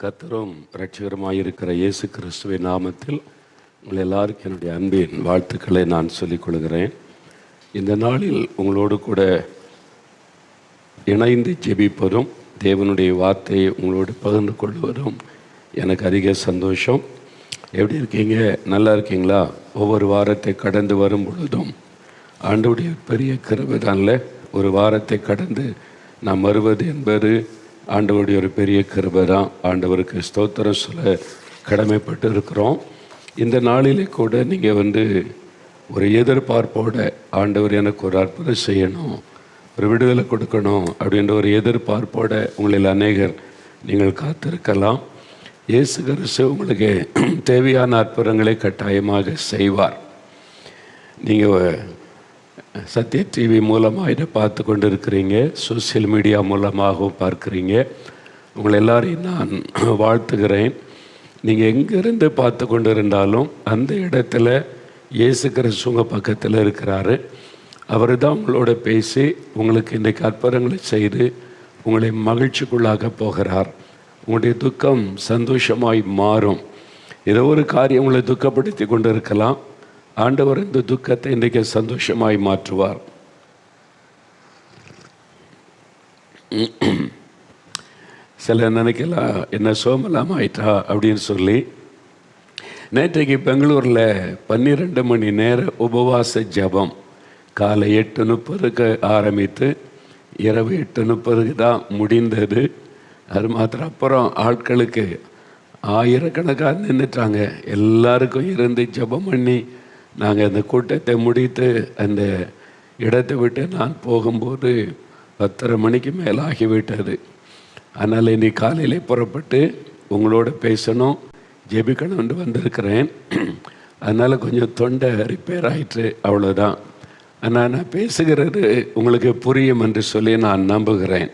கர்த்தரும் இரட்சகருமாயிருக்கிற இயேசு கிறிஸ்துவின் நாமத்தில் உங்கள் எல்லாருக்கும் என்னுடைய அன்பின் வாழ்த்துக்களை நான் சொல்லிக் கொள்கிறேன். இந்த நாளில் உங்களோடு கூட இணைந்து ஜெபிப்பதும் தேவனுடைய வார்த்தையை உங்களோடு பகிர்ந்து கொள்வதும் எனக்கு அதிக சந்தோஷம். எப்படி இருக்கீங்க? நல்லா இருக்கீங்களா? ஒவ்வொரு வாரத்தை கடந்து வரும் பொழுதும் ஆண்டவருடைய பெரிய கிருபை தான்ல. ஒரு வாரத்தை கடந்து நாம் வருவது என்பது ஆண்டவருடைய ஒரு பெரிய கிருபை தான். ஆண்டவருக்கு ஸ்தோத்திரம் சொல்ல கடமைப்பட்டு இருக்கிறோம். இந்த நாளிலே கூட நீங்கள் ஒரு எதிர்பார்ப்போட ஆண்டவர் எனக்கு ஒரு அற்புதம் செய்யணும், ஒரு விடுதலை கொடுக்கணும் அப்படின்ற ஒரு எதிர்பார்ப்போட உங்களில் அநேகர் நீங்கள் காத்திருக்கலாம். இயேசு கிறிஸ்து உங்களுக்கு தேவையான அற்புதங்களை கட்டாயமாக செய்வார். நீங்கள் சத்ய டிவி மூலமாக இதை பார்த்து கொண்டு இருக்கிறீங்க, சோசியல் மீடியா மூலமாகவும் பார்க்குறீங்க. உங்களை எல்லாரையும் நான் வாழ்த்துகிறேன். நீங்கள் எங்கேருந்து பார்த்து கொண்டு இருந்தாலும் அந்த இடத்துல இயேசு கிறிஸ்து உங்கள் பக்கத்தில் இருக்கிறாரு. அவர் தான் உங்களோட பேசி உங்களுக்கு இன்றைக்கு அற்புதங்களை செய்து உங்களை மகிழ்ச்சிக்குள்ளாக போகிறார். உங்களுடைய துக்கம் சந்தோஷமாய் மாறும். ஏதோ ஒரு காரியம் உங்களை துக்கப்படுத்தி கொண்டு இருக்கலாம். ஆண்டவர் இந்த துக்கத்தை இன்றைக்கு சந்தோஷமாய் மாற்றுவார். சில நினைக்கலாம், என்ன சோமலாம் ஆயிட்டா அப்படின்னு சொல்லி. நேற்றைக்கு பெங்களூரில் 12 மணி நேர உபவாச ஜபம் காலை 8:30 ஆரம்பித்து இரவு 8:30 தான் முடிந்தது. அது மாத்திரம் அப்புறம் ஆட்களுக்கு ஆயிரக்கணக்காக நின்றுட்டாங்க. எல்லாருக்கும் இருந்து ஜபம் பண்ணி நாங்கள் அந்த கூட்டத்தை முடித்து அந்த இடத்தை விட்டு நான் போகும்போது 10:30 மணிக்கு மேலே ஆகிவிட்டது. அதனால் இன்னைக்கு காலையிலே புறப்பட்டு உங்களோட பேசணும், ஜெபிக்கணும்னு வந்திருக்கிறேன். அதனால் கொஞ்சம் தொண்டை ரிப்பேர் ஆகிட்டு, அவ்வளோதான். ஆனால் நான் பேசுகிறது உங்களுக்கு புரியும் என்று சொல்லி நான் நம்புகிறேன்.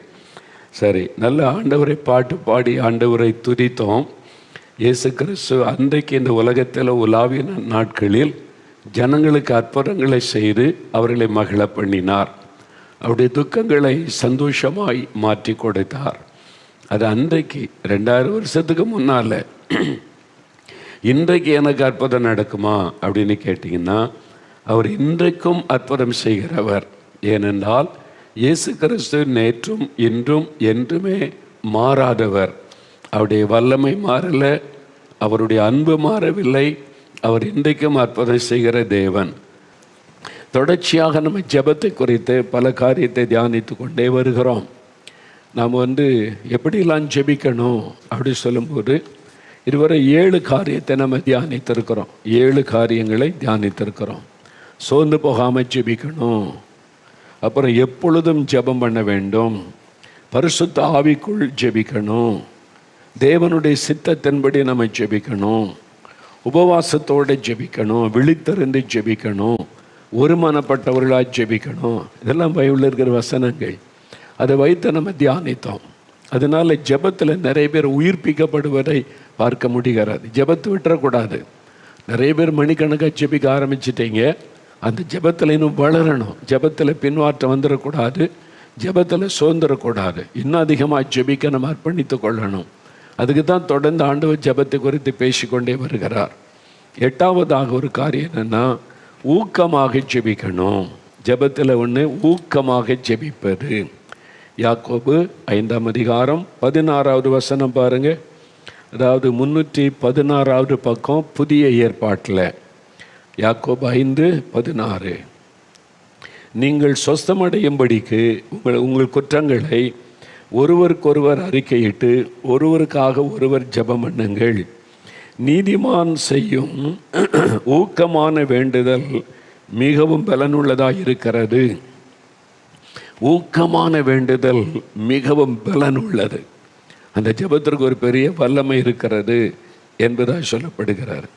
சரி, நல்ல ஆண்டவரை பாட்டு பாடி ஆண்டவரை துதித்தோம். இயேசு கிறிஸ்து அன்றைக்கு இந்த உலகத்தில் உலாவின நாட்களில் ஜனங்களுக்கு அற்புதங்களை செய்து அவர்களை மகிழ பண்ணினார். அவருடைய துக்கங்களை சந்தோஷமாய் மாற்றி கொடுத்தார். அது அன்றைக்கு 2000 வருஷத்துக்கு முன்னால். இன்றைக்கு எனக்கு அற்புதம் நடக்குமா அப்படின்னு கேட்டிங்கன்னா, அவர் இன்றைக்கும் அற்புதம் செய்கிறவர். ஏனென்றால் இயேசு கிறிஸ்து நேற்றும் இன்றும் என்றுமே மாறாதவர். அவருடைய வல்லமை மாறலை, அவருடைய அன்பு மாறவில்லை. அவர் இன்றைக்கும் அற்புதம் செய்கிற தேவன். தொடர்ச்சியாக நம்ம ஜெபத்தை குறித்து பல காரியத்தை தியானித்து கொண்டே வருகிறோம். நாம் எப்படிலாம் ஜெபிக்கணும் அப்படி சொல்லும்போது இதுவரை 7 காரியத்தை நம்ம தியானித்திருக்கிறோம். 7 காரியங்களை தியானித்திருக்கிறோம். சோர்ந்து போகாமல் ஜெபிக்கணும், அப்புறம் எப்பொழுதும் ஜெபம் பண்ண வேண்டும், பரிசுத்த ஆவிக்குள் ஜெபிக்கணும், தேவனுடைய சித்தத்தின்படி நம்ம ஜெபிக்கணும், உபவாசத்தோடு ஜெபிக்கணும், விழித்திருந்து ஜெபிக்கணும், ஒருமனப்பட்டவர்களாக ஜெபிக்கணும். இதெல்லாம் பைபிளில் இருக்கிற வசனங்கள். அதை வைத்து நம்ம தியானித்தோம். அதனால் ஜெபத்தில் நிறைய பேர் உயிர்ப்பிக்கப்படுவதை பார்க்க முடிகிறது. ஜெபத்தை விட்டுறக்கூடாது. நிறைய பேர் மணிக்கணக்காக ஜெபிக்க ஆரம்பிச்சிட்டீங்க. அந்த ஜெபத்தில் இன்னும் வளரணும். ஜெபத்தில் பின்வாற்றம் வந்துடக்கூடாது, ஜெபத்தில் சோர்ந்துடக்கூடாது. இன்னும் அதிகமாக ஜெபிக்க நம்ம அர்ப்பணித்து கொள்ளணும். அதுக்கு தான் தொடர்ந்து ஆண்டவர் ஜெபத்தை குறித்து பேசிக்கொண்டே வருகிறார். 8ஆவதாக ஒரு காரியம் என்னென்னா, ஊக்கமாக ஜெபிக்கணும். ஜெபத்தில் ஊக்கமாக ஜெபிப்பது. யாக்கோபு 5ஆம் அதிகாரம் 16வது வசனம் பாருங்க. அதாவது 316வது பக்கம் புதிய ஏற்பாட்டில். யாக்கோபு 5:16. நீங்கள் சொஸ்தமடையும்படிக்கு உங்கள் குற்றங்களை ஒருவருக்கொருவர் அறிக்கையிட்டு ஒருவருக்காக ஒருவர் ஜெபம் பண்ணுங்கள். நீதிமான் செய்யும் ஊக்கமான வேண்டுதல் மிகவும் பலனுள்ளதாக இருக்கிறது. ஊக்கமான வேண்டுதல் மிகவும் பலனுள்ளது. அந்த ஜெபத்திற்கு ஒரு பெரிய வல்லமை இருக்கிறது என்பதாக சொல்லப்படுகிறார்.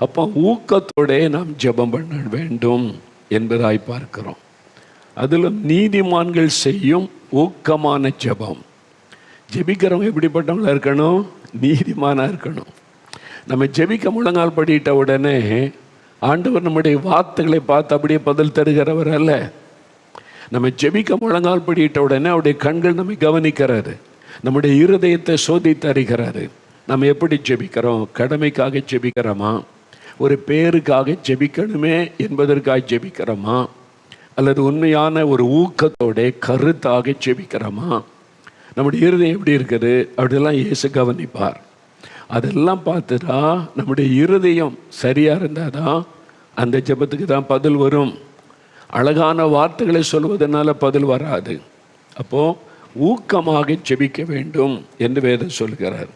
அப்போ ஊக்கத்தோடே நாம் ஜெபம் பண்ண வேண்டும் என்பதாய் பார்க்கிறோம். அதிலும் நீதிமான்கள் செய்யும் ஊக்கமான ஜெபம். ஜெபிக்கிறவங்க எப்படிப்பட்டவங்களா இருக்கணும்? நீதிமானாக இருக்கணும். நம்ம ஜெபிக்க முழங்கால் படிட்ட உடனே ஆண்டவர் நம்முடைய வார்த்தைகளை பார்த்து அப்படியே பதில் தருகிறவர் அல்ல. நம்ம ஜெபிக்க முழங்கால் படிட்ட உடனே அவருடைய கண்கள் நம்மை கவனிக்கிறாரு. நம்முடைய இருதயத்தை சோதித்து அறிகிறாரு. நம்ம எப்படி ஜெபிக்கிறோம்? கடமைக்காக ஜெபிக்கிறோமா? ஒரு பேருக்காக ஜெபிக்கணுமே என்பதற்காக ஜெபிக்கிறோமா? அல்லது உண்மையான ஒரு ஊக்கத்தோட கருத்தாக ஜெபிக்கிறோமா? நம்முடைய இருதயம் எப்படி இருக்குது அப்படிலாம் இயேசு கவனிப்பார். அதெல்லாம் பார்த்துட்டா நம்முடைய இருதயம் சரியாக இருந்தால் தான் அந்த ஜெபத்துக்கு தான் பதில் வரும். அழகான வார்த்தைகளை சொல்வதனால பதில் வராது. அப்போது ஊக்கமாக ஜெபிக்க வேண்டும் என்று வேதம் சொல்கிறார்.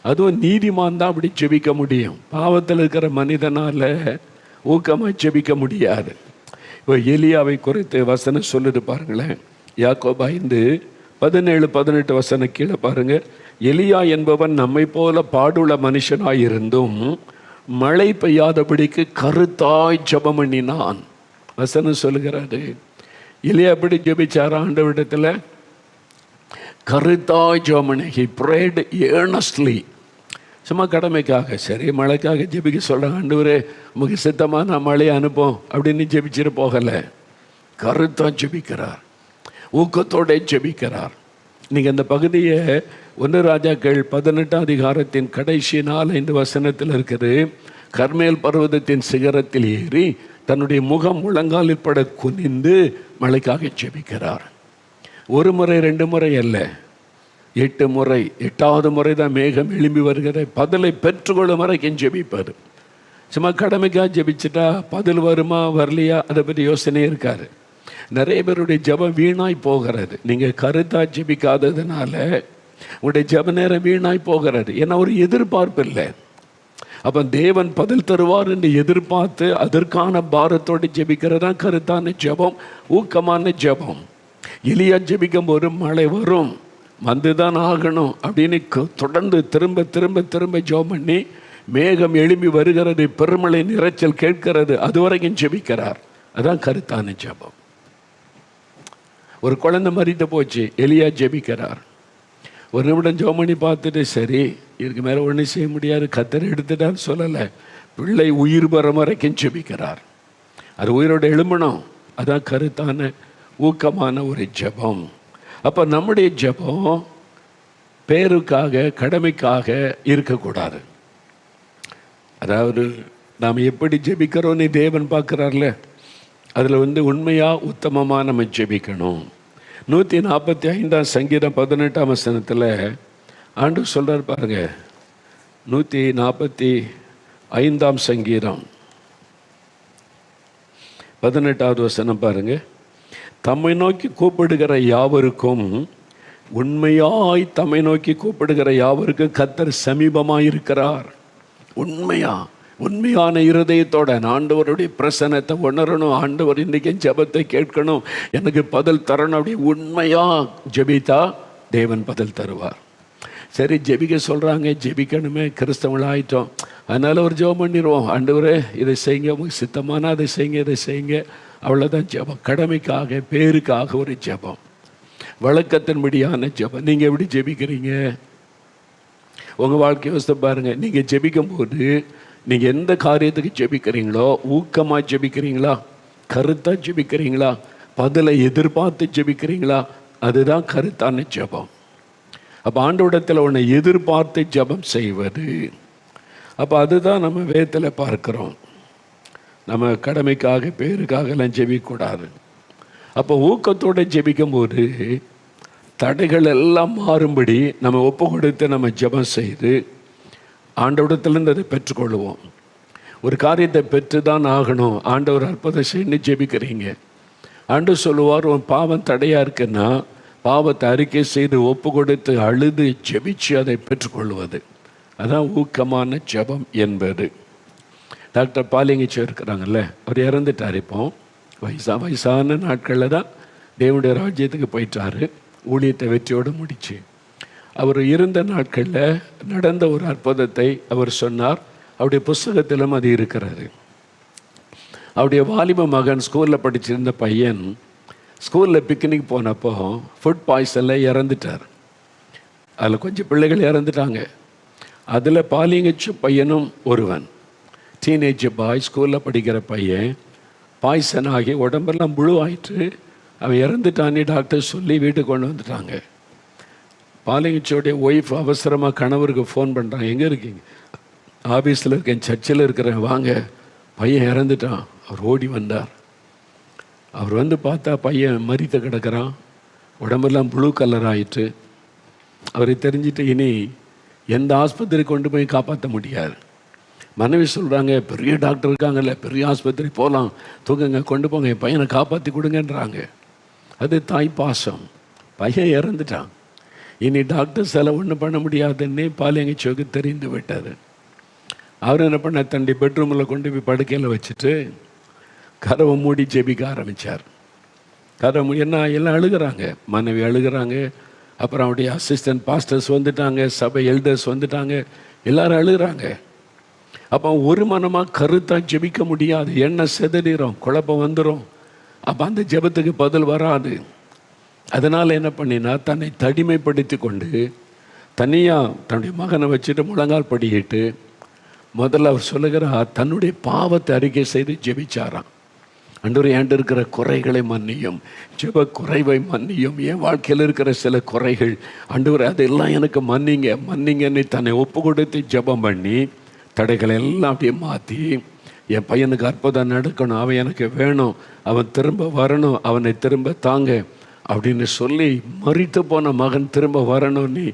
அதுவும் நீதிமான் தான் அப்படி ஜெபிக்க முடியும். பாவத்தில் இருக்கிற மனிதனால் ஊக்கமாக ஜெபிக்க முடியாது. இப்போ எலியாவை குறித்து வசனம் சொல்லுது பாருங்களேன். யாக்கோபு 5:17-18 வசனம் கீழே பாருங்க. எலியா என்பவன் நம்மை போல பாடுள்ள மனுஷனாயிருந்தும் மழை பெய்யாதபடிக்கு கருத்தாய் ஜெபம் பண்ணினான். வசனம் சொல்லுகிறாரு. எலியா எப்படி ஜெபிச்சார்? ஆண்டவரிடத்தில் கருத்தாய் ஜெபம் பண்ணி, he prayed earnestly. சும்மா கடமைக்காக, சரி மழைக்காக ஜெபிக்க சொல்கிறாங்க. ஆண்டவரே நமக்கு சித்தமாக நான் மழையை அனுப்போம் அப்படின்னு ஜெபிச்சுட்டு போகலை. கருத்தாக ஜெபிக்கிறார், ஊக்கத்தோட ஜெபிக்கிறார். நீங்கள் அந்த பகுதியை 1 ராஜாக்கள் 18ஆம் அதிகாரத்தின் கடைசி 4-5 வசனத்தில் இருக்குது. கர்மேல் பர்வதத்தின் சிகரத்தில் ஏறி தன்னுடைய முகம் முழங்காலில் பட குனிந்து மழைக்காக ஜெபிக்கிறார். 1 முறை 2 முறை அல்ல, 8 முறை. 8வது முறை தான் மேகம் எழும்பி வருகிற பதிலை பெற்றுக்கொள்ளும் வரைக்கும் ஜெபிப்பார். சும்மா கடமைக்காக ஜெபிச்சுட்டா பதில் வருமா வரலையா அதை பற்றி யோசனையே இருக்காரு. நிறைய பேருடைய ஜெபம் வீணாய் போகிறது. நீங்கள் கருத்தாக ஜெபிக்காததுனால உங்களுடைய ஜெப நேரம் வீணாய் போகிறது. ஏன்னா ஒரு எதிர்பார்ப்பு இல்லை. அப்போ தேவன் பதில் தருவார் என்று எதிர்பார்த்து அதற்கான பாரத்தோடு ஜெபிக்கிறது தான் கருத்தான ஜெபம், ஊக்கமான ஜெபம். எலியா ஜெபிக்கும் போது மழை வரும், வந்துதான் ஆகணும் அப்படின்னு தொடர்ந்து திரும்ப திரும்ப திரும்ப ஜெபம் பண்ணி மேகம் எழும்பி வருகிறது, பெருமழை நிறைச்சல் கேட்கிறது, அது வரைக்கும் ஜெபிக்கிறார். அதான் கருத்தான ஜெபம். ஒரு குழந்தை மறித்து போச்சு, எலியா ஜெபிக்கிறார். ஒரு நிமிடம் ஜெபம் பண்ணி பார்த்துட்டு சரி இதுக்கு மேலே ஒன்றும் செய்ய முடியாது, கத்தரை எடுத்துட்டான்னு சொல்லலை. பிள்ளை உயிர் பெற வரைக்கும் ஜெபிக்கிறார். அது உயிரோட எழும்பணும். அதான் கருத்தான ஊக்கமான ஒரு ஜெபம். அப்போ நம்முடைய ஜெபம் பேருக்காக கடமைக்காக இருக்கக்கூடாது. அதாவது நாம் எப்படி ஜெபிக்கிறோன்னு தேவன் பார்க்குறார்ல, அதில் உண்மையாக உத்தமமாக நம்ம ஜெபிக்கணும். 145ஆம் சங்கீதம் 18ஆம் வசனத்தில் ஆண்டு சொல்கிறார் பாருங்க. 145ஆம் சங்கீதம் 18வது வசனம் பாருங்க. தம்மை நோக்கி கூப்பிடுகிற யாவருக்கும், உண்மையாய் தம்மை நோக்கி கூப்பிடுகிற யாவருக்கும் கர்த்தர் சமீபமாக இருக்கிறார். உண்மையான இருதயத்தோட ஆண்டவருடைய பிரசன்னத்தை உணரணும். ஆண்டவர் இன்றைக்கும் ஜெபத்தை கேட்கணும், எனக்கு பதில் தரணும். அப்படி உண்மையாக ஜெபித்தா தேவன் பதில் தருவார். சரி ஜெபிக்க சொல்கிறாங்க, ஜெபிக்கணுமே, கிறிஸ்தவங்களாயிட்டோம், அதனால் ஒரு ஜெபம் பண்ணிடுவோம். ஆண்டவரே இதை செய்யுங்க, உங்களுக்கு சித்தமான அதை செய்யுங்க, இதை செய்யுங்க, அவ்வளோதான் ஜெபம். கடமைக்காக பேருக்காக ஒரு ஜெபம், வழக்கத்தின்படியான ஜெபம். நீங்கள் எப்படி ஜெபிக்கிறீங்க? உங்கள் வாழ்க்கை யோசித்து பாருங்கள். நீங்கள் ஜெபிக்கும் போது நீங்கள் எந்த காரியத்துக்கு ஜெபிக்கிறீங்களோ, ஊக்கமாக ஜெபிக்கிறீங்களா, கருத்தாக ஜெபிக்கிறீங்களா, பதிலை எதிர்பார்த்து ஜெபிக்கிறீங்களா, அதுதான் கருத்தான ஜெபம். அப்போ ஆண்டவரிடத்தில் உன்னை எதிர்பார்த்து ஜெபம் செய்வது, அப்போ அதுதான் நம்ம வேதத்தில் பார்க்குறோம். நம்ம கடமைக்காக பேருக்காகலாம் ஜெபிக்கக்கூடாது. அப்போ ஊக்கத்தோடு ஜெபிக்கும் போது தடைகள் எல்லாம் மாறும்படி நம்ம ஒப்பு கொடுத்து நம்ம ஜெபம் செய்து ஆண்டவரிடத்திலிருந்து அதை பெற்றுக்கொள்வோம். ஒரு காரியத்தை பெற்று தான் ஆகணும். ஆண்டவர் அற்புதம் செய்யணும்னு ஜெபிக்கிறீங்க, ஆண்டவர் சொல்லுவார், உன் பாவம் தடையாக இருக்குன்னா பாவத்தை அறிக்கை செய்து ஒப்பு கொடுத்து அழுது ஜெபிச்சு அதை பெற்றுக்கொள்வது, அதான் ஊக்கமான ஜெபம் என்பது. டாக்டர் பாலிங்கச்சு இருக்கிறாங்கல்ல, அவர் இறந்துட்டார். இப்போ வயசான நாட்களில் தான் தேவனுடைய ராஜ்யத்துக்கு போயிட்டார். ஊழியத்தை வெற்றியோடு முடிச்சு அவர் இருந்த நாட்களில் நடந்த ஒரு அற்புதத்தை அவர் சொன்னார். அவருடைய புஸ்தகத்திலும் அது இருக்கிறது. அவருடைய வாலிப மகன் ஸ்கூலில் படிச்சிருந்த பையன் ஸ்கூலில் பிக்னிக் போனப்போ ஃபுட் பாய்சனில் இறந்துட்டார். அதில் கொஞ்சம் பிள்ளைகள் இறந்துட்டாங்க. அதில் பாலிங்கச்சு பையனும் ஒருவன், டீனேஜ் பாய், ஸ்கூலில் படிக்கிற பையன், பாய்சன் ஆகி உடம்பெல்லாம் முழுவாயிட்டு அவன் இறந்துட்டானே டாக்டர் சொல்லி வீட்டுக்கு கொண்டு வந்துட்டாங்க. பாலிங்கச்சோடைய ஒய்ஃப் அவசரமாக கணவருக்கு ஃபோன் பண்ணுறான், எங்கே இருக்கீங்க? ஆஃபீஸில் இருக்கேன், சர்ச்சில் இருக்கிறேன், வாங்க, பையன் இறந்துட்டான். அவர் ஓடி வந்தார். அவர் வந்து பார்த்தா பையன் மரித்து கிடக்கிறான், உடம்பெல்லாம் ப்ளூ கலர் ஆயிட்டு. அவருக்கு தெரிஞ்சிட்டு இனி எந்த ஆஸ்பத்திரி கொண்டு போய் காப்பாற்ற முடியாது. மனைவி சொல்கிறாங்க, பெரிய டாக்டர் இருக்காங்கல்ல, பெரிய ஆஸ்பத்திரி போகலாம், தூக்குங்க, கொண்டு போங்க, என் பையனை காப்பாற்றி கொடுங்கன்றாங்க. அது தாய் பாசம். பையன் இறந்துட்டான். இனி டாக்டர் சில ஒன்றும் பண்ண முடியாதுன்னு பாலியங்கச்சோக்கு தெரிந்து விட்டார். அவர் என்ன பண்ண, தண்டி பெட்ரூமில் கொண்டு போய் படுக்கையில் வச்சுட்டு கதவை மூடி ஜெபிக்க ஆரம்பித்தார். கதவை மூடி என்ன எல்லாம் அழுகிறாங்க, மனைவி அழுகிறாங்க, அப்புறம் அவருடைய அசிஸ்டன்ட் பாஸ்டர்ஸ் வந்துட்டாங்க, சபை எல்டர்ஸ் வந்துட்டாங்க, எல்லாரும் அழுகிறாங்க. அப்போ ஒரு மனமாக கருத்தாக ஜெபிக்க முடியாது, எண்ணெய் செதறிடும், குழப்பம் வந்துடும். அப்போ அந்த ஜெபத்துக்கு பதில் வராது. அதனால் என்ன பண்ணினா, தன்னை தனிமைப்படுத்தி கொண்டு தனியாக தன்னுடைய மகனை வச்சுட்டு முழங்கால் படிக்கிட்டு முதல்ல அவர் சொல்லுகிறார், தன்னுடைய பாவத்தை அறிக்கை செய்து ஜெபிச்சாராம். ஆண்டவரே, என்கிட்ட இருக்கிற குறைகளை மன்னியும், ஜெப குறைவை மன்னியும், என் வாழ்க்கையில் இருக்கிற சில குறைகள் ஆண்டவரே அதெல்லாம் எனக்கு மன்னிங்கன்னு தன்னை ஒப்பு கொடுத்து ஜெபம் பண்ணி தடைகளை எல்லாம் அப்படியே மாற்றி, என் பையனுக்கு அற்புதம் நடக்கணும், அவன் எனக்கு வேணும், அவன் திரும்ப வரணும், அவனை திரும்ப தாங்க அப்படின்னு சொல்லி மரித்து போன மகன் திரும்ப வரணும்னு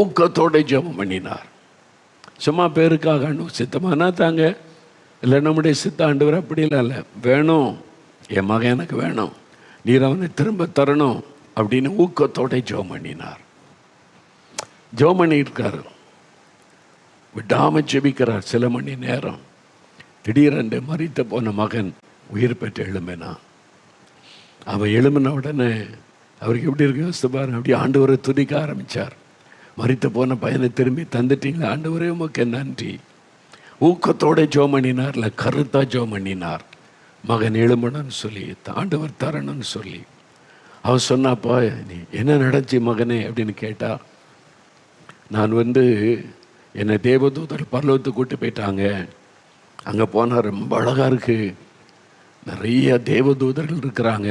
ஊக்கத்தோடு ஜெபம் பண்ணினார். சும்மா பேருக்காக சித்தமானா தாங்க, இல்லை நம்முடைய சித்த ஆண்டவர் அப்படிலாம் இல்லை, வேணும், என் மகன் எனக்கு வேணும், நீர் அவனை திரும்ப தரணும் அப்படின்னு ஊக்கத்தோட ஜெபம் பண்ணினார். ஜெபம் பண்ணியிருக்காரு, விடாமல் ஜெபிக்கிறார் சில மணி நேரம். திடீரென்று மரித்து போன மகன் உயிர் பெற்று எழும்பினான். அவன் எழும்பின உடனே அவருக்கு எப்படி இருக்கு யோசித்து பாருங்க, அப்படியே ஆண்டவரை துதிக்க ஆரம்பித்தார். மரித்து போன பையனை திரும்பி தந்துட்டீங்களா ஆண்டவரே, உமக்கு நன்றி. ஊக்கத்தோட ஜெபம் பண்ணினார், இல்லை கருத்தாக ஜெபம் பண்ணினார். மகன் எழும்பணும்னு சொல்லி, ஆண்டவர் தரணும்னு சொல்லி. அவன் சொன்னாப்பா, நீ என்ன நடந்துச்சு மகனே அப்படின்னு கேட்டா, நான் என்னை தேவதூதர் பரலோகத்துக்கு கூட்டு போயிட்டாங்க, அங்கே போனால் ரொம்ப அழகாக இருக்குது, நிறைய தேவதூதர்கள் இருக்கிறாங்க,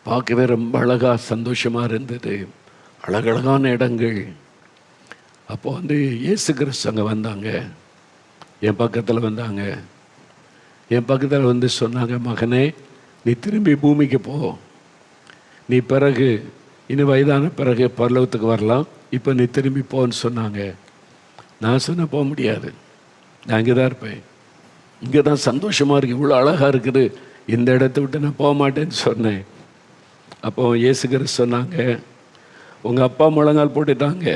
பார்க்கவே ரொம்ப அழகாக சந்தோஷமாக இருந்தது, அழகழகான இடங்கள். அப்போ இயேசு கிறிஸ்து அங்கே வந்தாங்க, என் பக்கத்தில் வந்தாங்க. என் பக்கத்தில் சொன்னாங்க, மகனே நீ திரும்பி பூமிக்கு போ, நீ பிறகு இன்னும் வயதான பிறகு பரலோகத்துக்கு வரலாம், இப்போ நீ திரும்பி போன்னு சொன்னாங்க. நான் சொன்னேன், போக முடியாது, நான் இங்கே தான் இருப்பேன், இங்கே தான் சந்தோஷமாக இருக்குது, இவ்வளோ அழகாக இருக்குது, இந்த இடத்த விட்டு நான் போக மாட்டேன்னு சொன்னேன். அப்போ இயேசு கிறிஸ்து சொன்னாங்க, உங்கள் அப்பா முழங்கால் போட்டுட்டாங்க,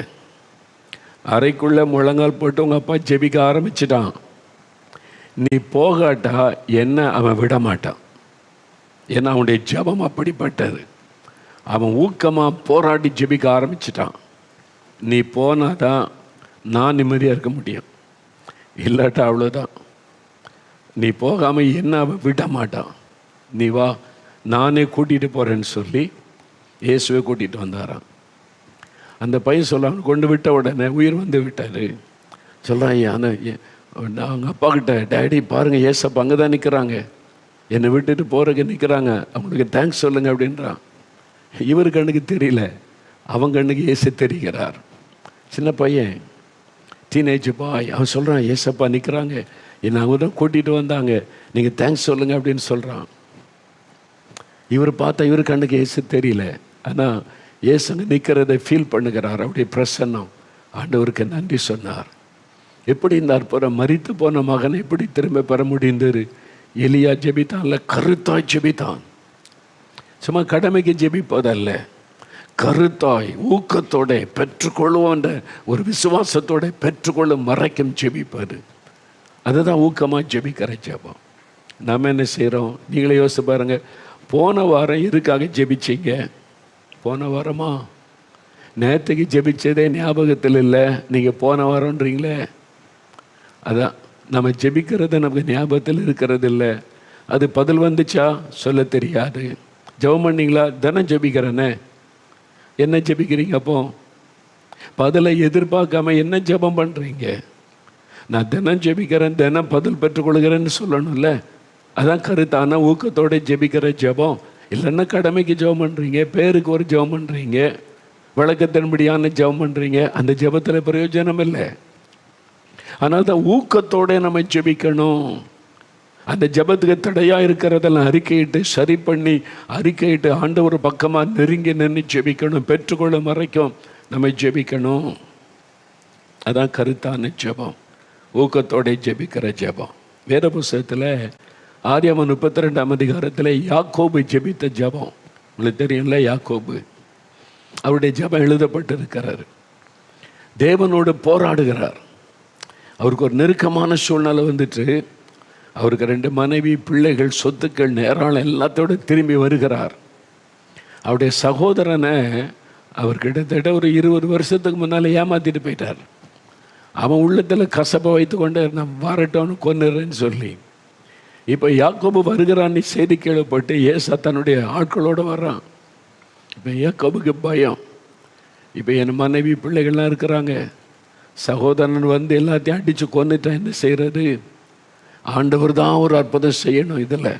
அறைக்குள்ளே முழங்கால் போட்டு உங்கள் அப்பா ஜெபிக்க ஆரம்பிச்சிட்டான், நீ போகாட்டா என்ன அவன் விட மாட்டான். ஏன்னா அவனுடைய ஜெபம் அப்படிப்பட்டது, அவன் ஊக்கமாக போராடி ஜெபிக்க ஆரம்பிச்சிட்டான். நீ போனாதான் நான் நிம்மதியாக இருக்க முடியும், இல்லாட்டா அவ்வளோதான். நீ போகாமல் என்ன அவன் விட மாட்டான், நீ வா, நானே கூட்டிகிட்டு போகிறேன்னு சொல்லி இயேசுவை கூட்டிகிட்டு வந்தாரான். அந்த பையன் சொல்ல கொண்டு விட்ட உடனே உயிர் வந்து விட்டார். சொல்கிறான், நான் அவங்க அப்பா கிட்ட, டேடி பாருங்கள் ஏசப்பா அங்கே தான் நிற்கிறாங்க, என்னை விட்டுட்டு போகிறக்கு நிற்கிறாங்க, அவங்களுக்கு தேங்க்ஸ் சொல்லுங்கள் அப்படின்றான். இவர் கண்ணுக்கு தெரியல, அவங்க கண்ணுக்கு ஏசு தெரிகிறார். சின்ன பையன், டீனேஜ் பாய், அவன் சொல்கிறான், ஏசப்பா நிற்கிறாங்க, என்னை அவங்க தான் கூட்டிகிட்டு வந்தாங்க, நீங்கள் தேங்க்ஸ் சொல்லுங்கள் அப்படின்னு சொல்கிறான். இவர் பார்த்தா இவர் கண்ணுக்கு ஏசு தெரியல, ஆனால் ஏசுங்க நிற்கிறதை ஃபீல் பண்ணுகிறார், அப்படியே பிரசன்னம். ஆண்டவருக்கு நன்றி சொன்னார். எப்படி இந்த அற்புதம், மரித்து போன மகனை எப்படி திரும்ப பெற முடிந்தது? எலியா ஜெபித்தான்ல, கருத்தாய் ஜெபித்தான். சும்மா கடமைக்கு ஜெபிப்பதல்ல, கருத்தாய் ஊக்கத்தோட பெற்றுக்கொள்வோன்ற ஒரு விசுவாசத்தோட பெற்றுக்கொள்ளும் வரைக்கும் ஜெபிப்பது, அதுதான் ஊக்கமாக ஜெபிக்கிற ஜெபம். நம்ம என்ன செய்கிறோம்? நீங்களே யோசிச்சு பாருங்க. போன வாரம் எதுக்காக ஜெபிச்சிங்க? போன வாரமா? நேற்றுக்கு ஜெபிச்சதே ஞாபகத்தில் இல்லை, நீங்கள் போன வாரம்ன்றீங்களே. அதான் நம்ம ஜெபிக்கிறது நமக்கு ஞாபகத்தில் இருக்கிறது இல்லை. அது பதில் வந்துச்சா சொல்ல தெரியாது. ஜெபம் பண்ணிங்களா? தினம் ஜெபிக்கிறேனே, என்ன ஜெபிக்கிறீங்க? அப்போ பதிலை எதிர்பார்க்காம என்ன ஜெபம் பண்ணுறீங்க? நான் தினம் ஜெபிக்கிறேன், தினம் பதில் பெற்றுக்கொள்கிறேன்னு சொல்லணும்ல. அதான் கருத்தான ஊக்கத்தோடு ஜெபிக்கிற ஜெபம். இல்லைன்னா கடமைக்கு ஜெபம் பண்ணுறீங்க, பேருக்கு ஒரு ஜெபம் பண்ணுறீங்க. விளக்கத்தின்படியான ஜெபம் பண்ணுறீங்க, அந்த ஜெபத்தில் பிரயோஜனம் இல்லை. அதனால தான் ஊக்கத்தோடு நம்ம ஜெபிக்கணும். அந்த ஜெபத்துக்கு தடையாக இருக்கிறதெல்லாம் அறிக்கையிட்டு சரி பண்ணி அறிக்கையிட்டு ஆண்டவர் பக்கமாக நெருங்கி நின்று ஜெபிக்கணும். பெற்றுக்கொள்ளும் வரைக்கும் நம்ம ஜெபிக்கணும். அதான் கருத்தான ஜெபம், ஊக்கத்தோட ஜெபிக்கிற ஜெபம். வேத புஸ்தகத்தில் ஆதியாகமம் 32ஆம் அதிகாரத்தில் யாக்கோபு ஜெபித்த ஜெபம் உங்களுக்கு தெரியும்ல. யாக்கோபு அவருடைய ஜெபம் எழுதப்பட்டிருக்கிறார். தேவனோடு போராடுகிறார். அவருக்கு ஒரு நெருக்கமான சூழ்நிலை வந்துட்டு, அவருக்கு 2 மனைவி, பிள்ளைகள், சொத்துக்கள், நேரம் எல்லாத்தோடு திரும்பி வருகிறார். அவருடைய சகோதரனை அவர் கிட்டத்தட்ட ஒரு 20 வருஷத்துக்கு முன்னால் ஏமாற்றிட்டு போயிட்டார். அவன் உள்ளத்தில் கசப்பை வைத்து கொண்டு நான் வரட்டோன்னு கொன்னுறேன்னு சொல்லி, இப்போ யாக்கோபு வருகிறான்னு செய்தி கேள்விப்பட்டு ஏசா தன்னுடைய ஆட்களோடு வர்றான். இப்போ யாக்கோபுக்கு பயம். இப்போ என் மனைவி பிள்ளைகள்லாம் இருக்கிறாங்க, சகோதரன் வந்து எல்லாத்தையும் அடித்து கொன்னுட்டான், என்ன செய்கிறது? ஆண்டவர் தான் ஒரு அற்புதம் செய்யணும். இதில்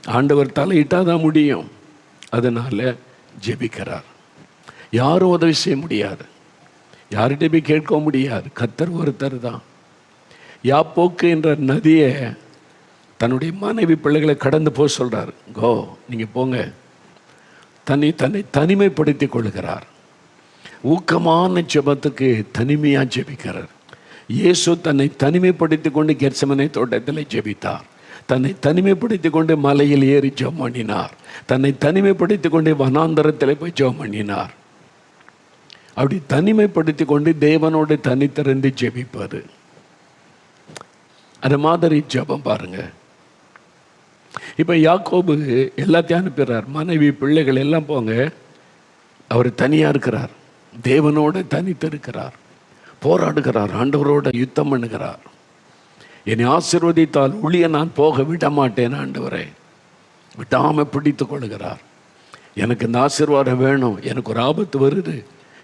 ஆண்டவர் தலையிட்டால் தான் முடியும். அதனால் ஜெபிக்கிறார். யாரும் உதவி செய்ய முடியாது, யார்கிட்ட போய் கேட்க முடியாது. கர்த்தர் ஒருத்தர் தான். யாப்போக்கு என்ற நதியை தன்னுடைய மனைவி பிள்ளைகளை கடந்து போக சொல்கிறார். கோ, நீங்கள் போங்க. தன்னை தனிமைப்படுத்தி கொள்கிறார். ஊக்கமான ஜெபத்துக்கு தனிமையாக ஜெபிக்கிறார். இயேசு தன்னை தனிமைப்படுத்தி கொண்டு கெத்செமனே தோட்டத்தில் ஜெபித்தார். தன்னை தனிமைப்படுத்தி கொண்டு மலையில் ஏறி ஜெபம் பண்ணினார். தன்னை தனிமைப்படுத்தி கொண்டு வனாந்தரத்தில் போய் ஜெபம் பண்ணினார். அப்படி தனிமைப்படுத்தி கொண்டு தேவனோடு தனித்திறந்து ஜெபிப்பது, அந்த மாதிரி ஜெபம் பாருங்க. இப்போ யாக்கோபு எல்லாத்தையும் அனுப்புகிறார். மனைவி பிள்ளைகள் எல்லாம் போங்க. அவர் தனியாக இருக்கிறார், தேவனோடு தனித்து இருக்கிறார், போராடுகிறார், ஆண்டவரோட யுத்தம் பண்ணுகிறார். என்னை ஆசீர்வதித்தால் ஒளிய நான் போக விட மாட்டேன் ஆண்டவரே, விடாமல் பிடித்து கொள்கிறார். எனக்கு இந்த ஆசீர்வாதம் வேணும், எனக்கு ஒரு ஆபத்து வருது,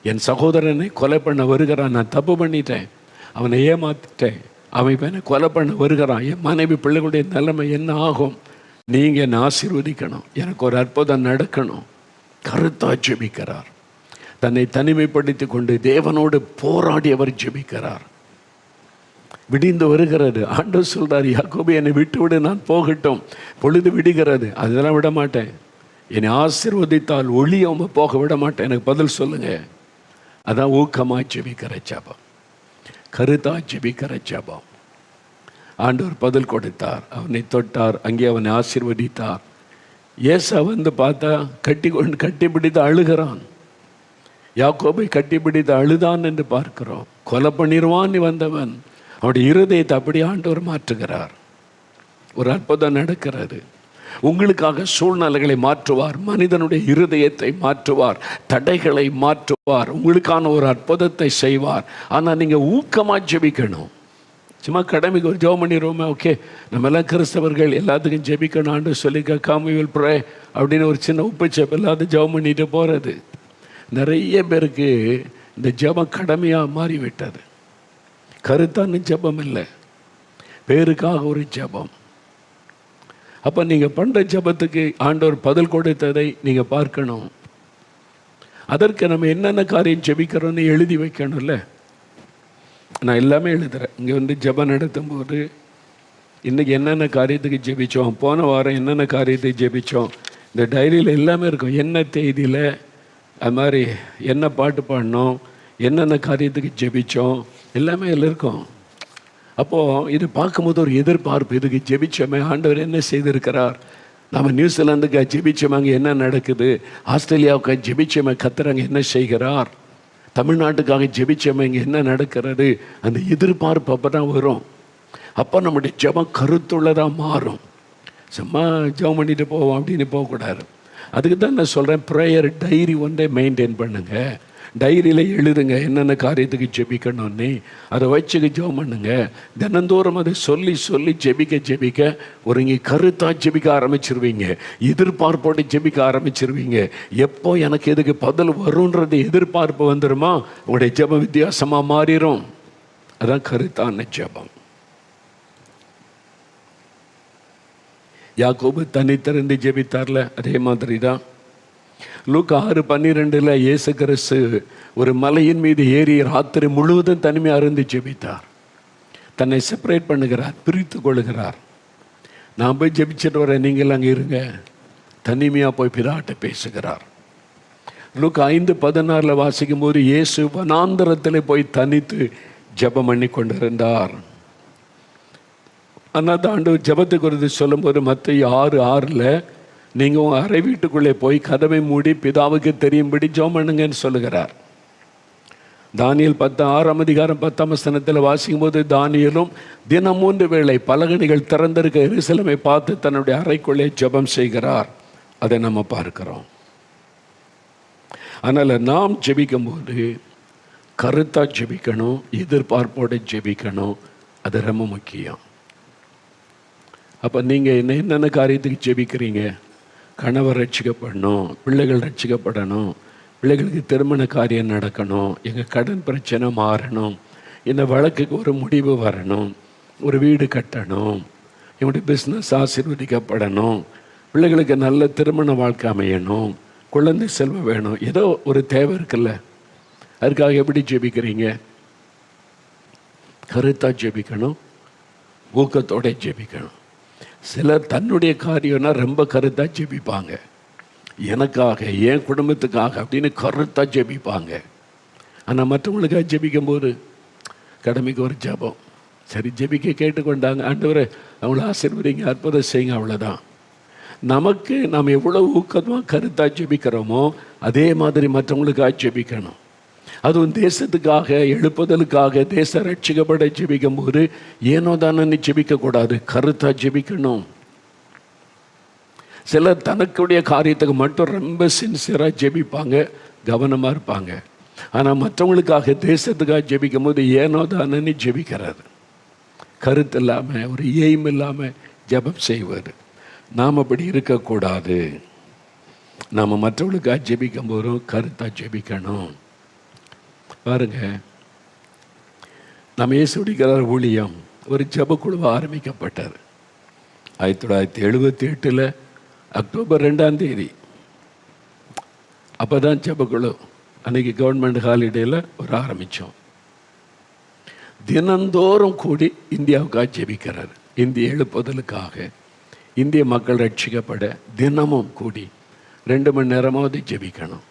என் சகோதரனை கொலை பண்ண வருகிறான், நான் தப்பு பண்ணிட்டேன், அவனை ஏமாத்திட்டேன், அவன் இப்போ என்னை கொலை பண்ண வருகிறான், என் மனைவி பிள்ளைகளுடைய நிலைமை என்ன ஆகும்? நீங்கள் என்னை ஆசீர்வதிக்கணும், எனக்கு ஒரு அற்புதம் நடக்கணும். கருத்தாக ஜெபிக்கிறார். தன்னை தனிமைப்படுத்தி கொண்டு தேவனோடு போராடி அவர் ஜெபிக்கிறார். விடிந்து வருகிறது. ஆண்டவர் சொல்றார், யாக்கோபு என்னை விட்டு விடு, நான் போகட்டும், பொழுது விடுகிறது. அதெல்லாம் விட மாட்டேன், என்னை ஆசீர்வதித்தால் ஒளியவங்க போக விட மாட்டேன், எனக்கு பதில் சொல்லுங்க. அதான் ஊக்கமாக ஜெபிக்கிற ஜெபம், கருத்தாக ஜெபிக்கிற ஜெபம். ஆண்டவர் பதில் கொடுத்தார், அவனை தொட்டார், அங்கே அவனை ஆசீர்வதித்தார். ஏசா வந்து பார்த்தா கட்டி பிடித்து அழுகிறான். யாக்கோபை கட்டிப்பிடித்து அழுதான் என்று பார்க்கிறோம். கொலை பண்ணிடுவான்னு வந்தவன் அவருடைய இருதயத்தை அப்படி ஆண்டவர் மாற்றுகிறார். ஒரு அற்புதம் நடக்கிறது. உங்களுக்காக சூழ்நிலைகளை மாற்றுவார், மனிதனுடைய இருதயத்தை மாற்றுவார், தடைகளை மாற்றுவார், உங்களுக்கான ஒரு அற்புதத்தை செய்வார். ஆனால் நீங்கள் ஊக்கமாக ஜெபிக்கணும். சும்மா கடமைக்கு ஒரு ஜெபம் பண்ணிடுவோமே, ஓகே நம்ம எல்லாம் கிறிஸ்தவர்கள் எல்லாத்துக்கும் ஜெபிக்கணும் ஆண்டு சொல்லி காமிவில் ப்ரே அப்படின்னு ஒரு சின்ன உப்பு செப்பு எல்லாத்தையும் ஜெபம் பண்ணிட்டு போகிறது. நிறைய பேருக்கு இந்த ஜெபம் கடமையாக மாறிவிட்டது. கருத்தான ஜெபம் இல்லை, பேருக்காக ஒரு ஜெபம். அப்போ நீங்கள் பண்ணுற ஜெபத்துக்கு ஆண்டவர் பதில் கொடுத்ததை நீங்கள் பார்க்கணும். அதற்கு நம்ம என்னென்ன காரியம் ஜெபிக்கிறோன்னு எழுதி வைக்கணும்ல. நான் எல்லாமே எழுதுகிறேன். இங்கே வந்து ஜெபம் நடத்தும் போது இன்றைக்கி என்னென்ன காரியத்துக்கு ஜெபித்தோம், போன வாரம் என்னென்ன காரியத்துக்கு ஜெபித்தோம், இந்த டைரியில் எல்லாமே இருக்கும். என்ன தேதியில் அது மாதிரி என்ன பாட்டு பாடினோம், என்னென்ன காரியத்துக்கு ஜெபித்தோம், எல்லாமே இதில் இருக்கும். அப்போது இது பார்க்கும்போது ஒரு எதிர்பார்ப்பு, இதுக்கு ஜெபிச்சோமே, ஆண்டவர் என்ன செய்திருக்கிறார், நம்ம நியூசிலாந்துக்கு ஜெபிச்சோமே, அங்கே என்ன நடக்குது, ஆஸ்திரேலியாவுக்கு ஜெபிச்சோமே, கத்துறாங்க என்ன செய்கிறார், தமிழ்நாட்டுக்காக ஜெபிச்சோமே, இங்கே என்ன நடக்கிறது, அந்த எதிர்பார்ப்பு அப்போ தான் வரும். அப்போ நம்முடைய ஜெபம் கருத்துள்ளதாக மாறும். சும்மா ஜெபம் பண்ணிட்டு போவோம் அப்படின்னு போகக்கூடாது. அதுக்கு தான் நான் சொல்கிறேன், ப்ரேயர் டைரி ஒன்றே மெயின்டைன் பண்ணுங்க. டைரியில் எழுதுங்க என்னென்ன காரியத்துக்கு ஜெபிக்கணும்னு, அதை வச்சுக்க ஜெபம் பண்ணுங்க. தினந்தோறும் அதை சொல்லி சொல்லி ஜெபிக்க ஒரு இங்கே கருத்தாக ஜெபிக்க ஆரம்பிச்சிருவீங்க, எதிர்பார்ப்போடு ஜெபிக்க ஆரம்பிச்சிருவீங்க. எப்போ எனக்கு எதுக்கு பதில் வரும்ன்றது எதிர்பார்ப்பு வந்துடுமா, உங்களுடைய ஜெபம் வித்தியாசமாக மாறிடும். அதான் கருத்தான ஜெபம். யாக்கோபு தனித்திறந்து ஜெபித்தார்ல, அதே மாதிரி தான் லூக்கா 6:12 இயேசு கிறிஸ்து ஒரு மலையின் மீது ஏறி ராத்திரி முழுவதும் தனிமையாக இருந்து ஜெபித்தார். தன்னை செப்பரேட் பண்ணுகிறார், பிரித்து கொள்ளுகிறார். நான் போய் ஜெபிச்சுட்டு வரேன், நீங்கள் அங்கே இருங்க. தனிமையாக போய் பிதாட்ட பேசுகிறார். லூக்கா 5:16 வாசிக்கும் போது இயேசு வனாந்தரத்தில் போய் தனித்து ஜெபம் பண்ணி கொண்டிருந்தார். ஆனால் தான் ஆண்டவர் ஜெபத்தை குறித்து சொல்லும்போது மத்தேயு 6:6 நீங்கள் உங்கள் அறை வீட்டுக்குள்ளே போய் கதவை மூடி பிதாவுக்கு தெரியும்படி ஜெபம் பண்ணுங்கன்னு சொல்லுகிறார். தானியேல் 10:6 வாசிக்கும் போது தானியேலும் தினம் 3 வேளை பலகணிகள் திறந்திருக்க எருசலேமை பார்த்து தன்னுடைய அறைக்குள்ளே ஜெபம் செய்கிறார். அதை நம்ம பார்க்கிறோம். அதனால் நாம் ஜெபிக்கும் போது கருத்தாக ஜெபிக்கணும், எதிர்பார்ப்போடு ஜெபிக்கணும். அது ரொம்ப முக்கியம். அப்போ நீங்கள் என்னென்ன காரியத்துக்கு ஜெபிக்கிறீங்க? கணவர் ரட்சிக்கப்படணும், பிள்ளைகள் ரட்சிக்கப்படணும், பிள்ளைகளுக்கு திருமண காரியம் நடக்கணும், எங்கள் கடன் பிரச்சனை மாறணும், இந்த வழக்குக்கு ஒரு முடிவு வரணும், ஒரு வீடு கட்டணும், என்னுடைய பிஸ்னஸ் ஆசீர்வதிக்கப்படணும், பிள்ளைகளுக்கு நல்ல திருமண வாழ்க்கை அமையணும், குழந்தை செல்வம் வேணும். ஏதோ ஒரு தேவை இருக்குல்ல, அதுக்காக எப்படி ஜெபிக்கிறீங்க? கருத்தாக ஜெபிக்கணும், ஊக்கத்தோட ஜெபிக்கணும். சிலர் தன்னுடைய காரியம்னா ரொம்ப கருத்தாக ஜெபிப்பாங்க. எனக்காக, என் குடும்பத்துக்காக அப்படின்னு கருத்தாக ஜெபிப்பாங்க. ஆனால் மற்றவங்களுக்காக ஜெபிக்கும் போது கடமைக்கு ஒரு ஜெபம், சரி ஜெபிக்க கேட்டுக்கொண்டாங்க, ஆண்டவரே அவங்கள ஆசீர்வதிங்க, அற்புதம் செய்யுங்க, அவ்வளோதான். நமக்கு நாம் எவ்வளோ ஊக்கமாக கருத்தாக ஜெபிக்கிறோமோ அதே மாதிரி மற்றவங்களுக்காக ஜெபிக்கணும். அதுவும் தேசத்துக்காக, எழுப்புதலுக்காக, தேச ரட்சிக்கப்பட ஜெபிக்கும் போது ஏனோ தானே ஜெபிக்கக்கூடாது, கருத்தாக ஜெபிக்கணும். சிலர் தனக்குடைய காரியத்துக்கு மட்டும் ரொம்ப சின்சியராக ஜெபிப்பாங்க, கவனமாக இருப்பாங்க. ஆனால் மற்றவங்களுக்காக, தேசத்துக்காக ஜெபிக்கும் போது ஏனோ தானே ஜெபிக்கிறாரு, கருத்து இல்லாமல், ஒரு எய்ம் இல்லாமல் ஜெபம் செய்வார். நாம் அப்படி இருக்கக்கூடாது. நாம் மற்றவங்களுக்காக ஜெபிக்கும் போதும் கருத்தாக ஜெபிக்கணும். பாருங்க, நம்ம இயேசுடிக்கிறார் ஊழியம் ஒரு ஜெபக்குழுவை ஆரம்பிக்கப்பட்டார் 1978 அக்டோபர் 2 அப்போ தான் ஜெபக்குழு. அன்றைக்கி கவர்மெண்ட் ஹாலிடேயில் ஒரு ஆரம்பித்தோம். தினந்தோறும் கூடி இந்தியாவுக்காக ஜெபிக்கிறார். இந்திய எழுப்புதலுக்காக, இந்திய மக்கள் ரட்சிக்கப்பட தினமும் கூடி 2 மணி நேரமாவது ஜெபிக்கணும்.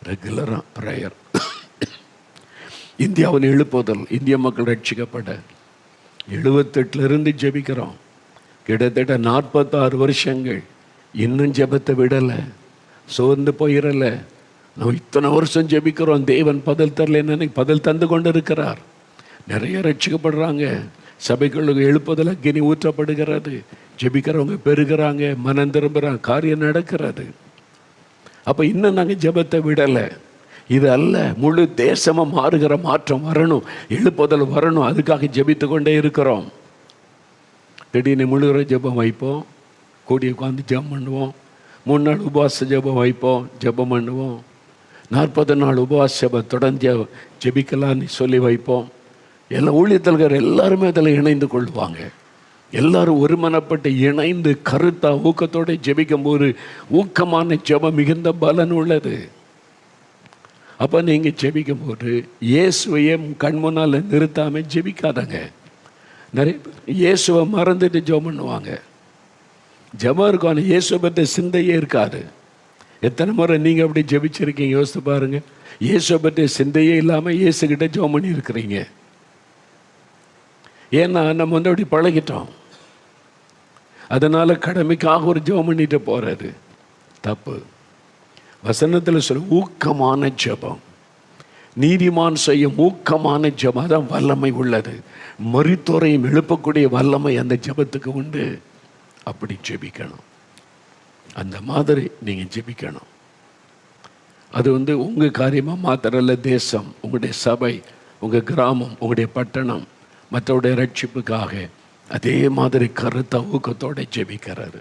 ரெகுலராக ப்ரேயர். இந்தியாவின் எழுப்புதல், இந்திய மக்கள் ரட்சிக்கப்பட 78 ஜெபிக்கிறோம். கிட்டத்தட்ட 46 வருஷங்கள். இன்னும் ஜெபத்தை விடலை, சோர்ந்து போயிடலை. நம்ம இத்தனை வருஷம் ஜெபிக்கிறோம், தேவன் பதில் தரல, என்னன்னு பதில் தந்து கொண்டு இருக்கிறார். நிறைய ரட்சிக்கப்படுறாங்க, சபைகளுக்கு எழுப்புதல் அக்கினி ஊற்றப்படுகிறது, ஜெபிக்கிறவங்க பெருகிறாங்க, மனம் திரும்புகிறாங்க, காரியம் நடக்கிறது. அப்போ இன்னும் நாங்கள் ஜெபத்தை விடலை. இது அல்ல, முழு தேசமாக மாறுகிற மாற்றம் வரணும், எழுப்புதல் வரணும், அதுக்காக ஜெபித்து கொண்டே இருக்கிறோம். திடீர்னு முழுகிற ஜெபம் வைப்போம், கூடி உட்காந்து ஜெபம் பண்ணுவோம். 3 நாள் உபவாச ஜெபம் வைப்போம், ஜெபம் பண்ணுவோம். 40 நாள் உபவாச ஜெபம் தொடர்ந்து ஜெபிக்கலான்னு சொல்லி வைப்போம். எல்லா ஊழியத்தல்கள் எல்லாருமே அதில் இணைந்து கொள்வாங்க. எல்லாரும் ஒருமனப்பட்டு இணைந்து கருத்தாக ஊக்கத்தோடு ஜெபிக்கும் போது ஊக்கமான ஜெபம் மிகுந்த பலன் உள்ளது. அப்போ நீங்கள் ஜெபிக்கும் போது இயேசுவையே கண் முன்னால் நிறுத்தாமல் ஜெபிக்காதங்க. நிறைய பேர் இயேசுவை மறந்துட்டு ஜெபம் பண்ணுவாங்க. ஜெபம் இருக்கும், ஆனால் இயேசுவை பற்றி சிந்தையே இருக்காது. எத்தனை முறை நீங்கள் அப்படி ஜெபிச்சிருக்கீங்க யோசித்து பாருங்கள். இயேசுவை பற்றி சிந்தையே இல்லாமல் இயேசுக்கிட்ட ஜெபம் பண்ணி இருக்கிறீங்க. ஏன்னா நம்ம வந்து அப்படி பழகிட்டோம். அதனால் கடமைக்காக ஒரு ஜெபம் பண்ணிட்டு போகிறது தப்பு. வசனத்தில் சொல்ல ஊக்கமான ஜெபம், நீதிமான் செய்யும் ஊக்கமான ஜெபம், அதான் வல்லமை உள்ளது. மரித்தோரையும் எழுப்பக்கூடிய வல்லமை அந்த ஜெபத்துக்கு உண்டு. அப்படி ஜெபிக்கணும், அந்த மாதிரி நீங்கள் ஜெபிக்கணும். அது வந்து உங்கள் காரியமாக மாத்திரல்ல, தேசம், உங்களுடைய சபை, உங்கள் கிராமம், உங்களுடைய பட்டணம், மற்றவுடைய ரட்சிப்புக்காக அதே மாதிரி கருத்த ஊக்கத்தோடு ஜெபிக்கிறாரு.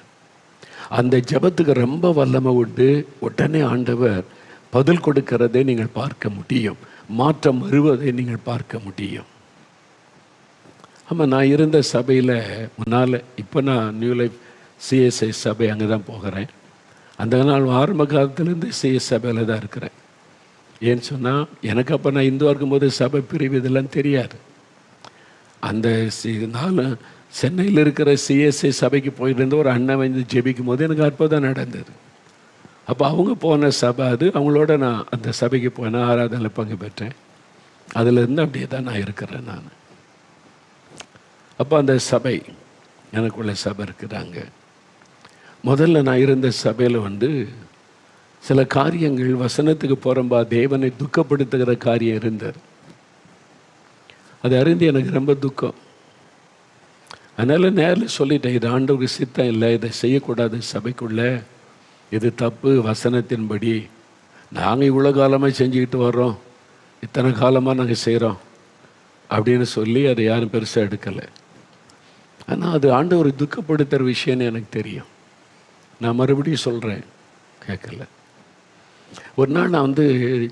அந்த ஜெபத்துக்கு ரொம்ப வல்லமை உண்டு. உடனே ஆண்டவர் பதில் கொடுக்கிறதை நீங்கள் பார்க்க முடியும், மாற்றம் வருவதை நீங்கள் பார்க்க முடியும். ஆமாம், நான் இருந்த சபையில் முன்னால், இப்போ நான் நியூ லைஃப் சிஎஸ்ஐ சபை அங்கே தான் போகிறேன். அந்த நாள் ஆரம்ப காலத்துலேருந்து சபையில் தான் இருக்கிறேன். ஏன்னு சொன்னால் எனக்கு அப்போ நான் இந்துவாக இருக்கும்போது சபை பிரிவு இதெல்லாம் தெரியாது. அந்த நாள் சென்னையில் இருக்கிற சிஎஸ்ஐ சபைக்கு போயிருந்த ஒரு அண்ணன் வந்து ஜெபிக்கும் போது எனக்கு அற்புதம் நடந்தது. அப்போ அவங்க போன சபை அது, அவங்களோட நான் அந்த சபைக்கு போனேன், ஆராதனையில் பங்கு பெற்றேன். அதிலிருந்து அப்படியே தான் நான் இருக்கிறேன் நான். அப்போ அந்த சபை எனக்குள்ள சபை இருக்கிறாங்க. முதல்ல நான் இருந்த சபையில் வந்து சில காரியங்கள் வசனத்துக்கு புறம்பா தேவனை துக்கப்படுத்துகிற காரியம் இருந்தது. அது அறிந்து எனக்கு ரொம்ப துக்கம். அதனால் நேரில் சொல்லிட்டேன், இது ஆண்டவருக்கு சித்தம் இல்லை, இதை செய்யக்கூடாது சபைக்குள்ள, இது தப்பு வசனத்தின்படி. நாங்கள் இவ்வளோ காலமாக செஞ்சுக்கிட்டு வர்றோம், இத்தனை காலமாக நாங்கள் செய்கிறோம் அப்படின்னு சொல்லி அதை யாரும் பெருசாக எடுக்கலை. ஆனால் அது ஆண்டவரை துக்கப்படுத்துகிற விஷயம்னு எனக்கு தெரியும். நான் மறுபடியும் சொல்கிறேன், கேட்கல. ஒரு நாள் நான் வந்து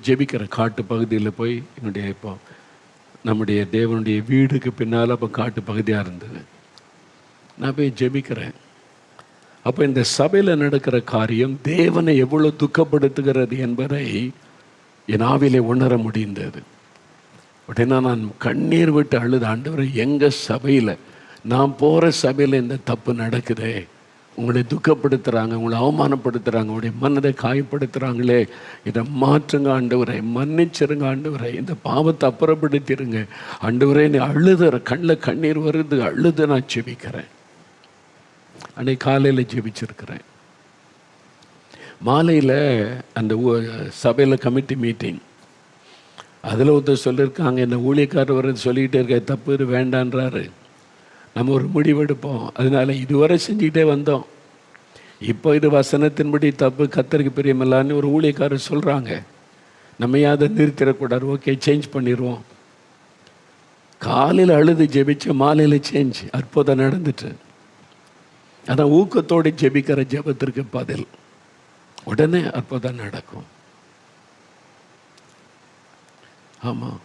ஜெபிக்கிறேன், காட்டு பகுதியில் போய். என்னுடைய இப்போ நம்முடைய தேவனுடைய வீடுக்கு பின்னால் அப்போ காட்டு பகுதியாக இருந்தது. நான் போய் ஜெபிக்கிறேன். அப்போ இந்த சபையில் நடக்கிற காரியம் தேவனை எவ்வளோ துக்கப்படுத்துகிறது என்பதை என் ஆவிலே உணர முடிந்தது. உடனே நான் கண்ணீர் விட்டு அழுது, ஆண்டவரே எங்கள் சபையில், நான் போகிற சபையில் இந்த தப்பு நடக்குதே, உங்களை துக்கப்படுத்துகிறாங்க, உங்களை அவமானப்படுத்துகிறாங்க, உங்களுடைய மனதை காயப்படுத்துகிறாங்களே, இதை மாற்றுங்க ஆண்டவரை, மன்னிச்சிருங்க ஆண்டவரை, இந்த பாவத்தை அப்புறப்படுத்திடுங்க ஆண்டவரே. நீ அழுதுற, கண்ணில் கண்ணீர் வருது, அழுது நான் ஜெபிக்கிறேன். அன்னைக்கு காலையில் ஜெபிச்சிருக்கிறேன். மாலையில் அந்த சபையில் கமிட்டி மீட்டிங், அதில் ஒருத்தர் சொல்லியிருக்காங்க, என்ன ஊழியக்காரர் வர்றது சொல்லிக்கிட்டே இருக்க, தப்பு இது வேண்டான்றாரு, நம்ம ஒரு முடிவெடுப்போம். அதனால இதுவரை செஞ்சுக்கிட்டே வந்தோம், இப்போ இது வசனத்தின்படி தப்பு, கர்த்தருக்கு பிரியமில்லான்னு ஒரு ஊழியக்காரர் சொல்கிறாங்க, நம்ம அதை நிறுத்திடக்கூடாது, ஓகே சேஞ்ச் பண்ணிடுவோம். காலையில் அழுது ஜெபிச்ச, மாலையில் சேஞ்ச், அற்புதம் நடந்துட்டு. அதான் ஊக்கத்தோடு ஜெபிக்கிற ஜெபத்திற்கு பதில், உடனே அற்புதம் நடக்கும். ஆமாம்,